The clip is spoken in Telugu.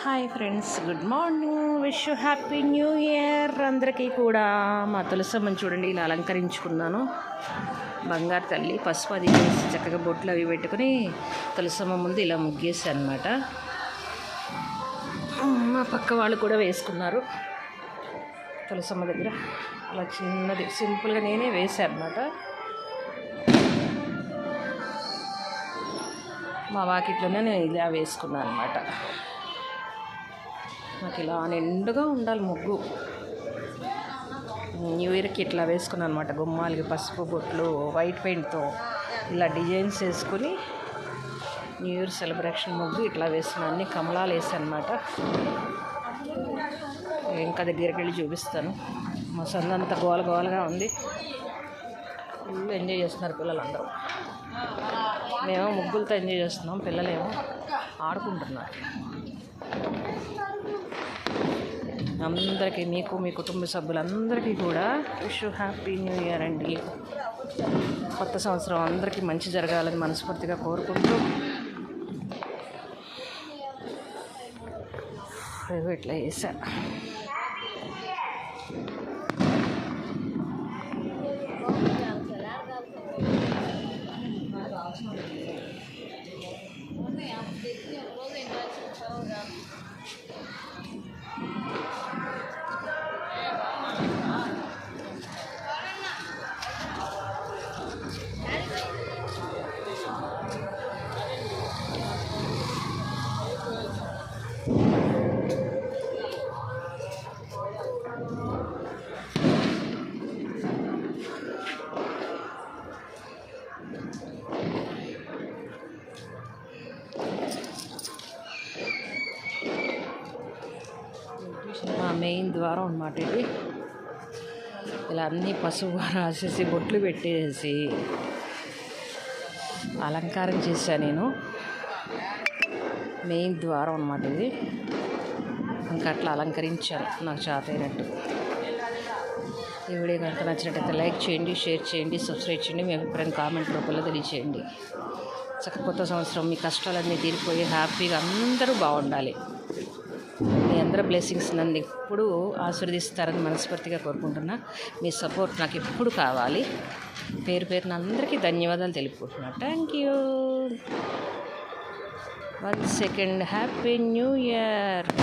Hi friends, good morning. Wish you happy new year అందరికీ కూడా. మా తులసమ్మని చూడండి, ఇలా అలంకరించుకున్నాను. బంగారు తల్లి పసుపు అది వేసి చక్కగా బొట్లు అవి పెట్టుకుని తులసమ్మ ముందు ఇలా ముగ్గేసి అనమాట. మా పక్క వాళ్ళు కూడా వేసుకున్నారు తులసమ్మ దగ్గర. అలా చిన్నది సింపుల్గా నేనే వేసాను అనమాట. మా వాకిట్లోనే నేను ఇలా వేసుకున్నాను అనమాట. నాకు ఇలా నిండుగా ఉండాలి ముగ్గు. న్యూ ఇయర్కి ఇట్లా వేసుకున్నాను అనమాట. గుమ్మాలకి పసుపు బొట్లు వైట్ పెయింట్తో ఇలా డిజైన్స్ వేసుకుని న్యూ ఇయర్ సెలబ్రేషన్ ముగ్గు ఇట్లా వేస్తున్నాను. అన్ని కమలాలు వేసాను అనమాట. ఇంకా దగ్గరికి వెళ్ళి చూపిస్తాను. మా సందంత గోల గోలగా ఉంది. ఫుల్ ఎంజాయ్ చేస్తున్నారు పిల్లలందరూ. మేము ముగ్గులతో ఎంజాయ్ చేస్తున్నాం, పిల్లలేమో ఆడుకుంటున్నారు. అందరికీ, మీకు మీ కుటుంబ సభ్యులందరికీ కూడా wish you happy new year అండి. కొత్త సంవత్సరం అందరికీ మంచి జరగాలని మనస్ఫూర్తిగా కోరుకుంటూ ఇట్లా చేశా. మా మెయిన్ ద్వారం అన్నమాట ఇది. ఇలా అన్నీ పసుపు రాసేసి బొట్లు పెట్టేసి అలంకారం చేశాను నేను. మెయిన్ ద్వారం అన్నమాట ఇది. ఇంకా అట్లా అలంకరించాను నాకు చేతైనట్టు. ఈ వీడియో కనుక నచ్చినట్టయితే లైక్ చేయండి, షేర్ చేయండి, సబ్స్క్రైబ్ చేయండి. మీ అభిప్రాయం కామెంట్ రూపంలో తెలియచేయండి. చక్క కొత్త సంవత్సరం మీ కష్టాలన్నీ తీరిపోయి హ్యాపీగా అందరూ బాగుండాలి. మీ అందరూ బ్లెస్సింగ్స్ నన్ను ఎప్పుడు ఆశీర్వదిస్తారని మనస్ఫూర్తిగా కోరుకుంటున్నా. మీ సపోర్ట్ నాకు ఎప్పుడు కావాలి. పేరు పేరున అందరికీ ధన్యవాదాలు తెలుపుకుంటున్నా. Thank you. 1 second. Happy new year.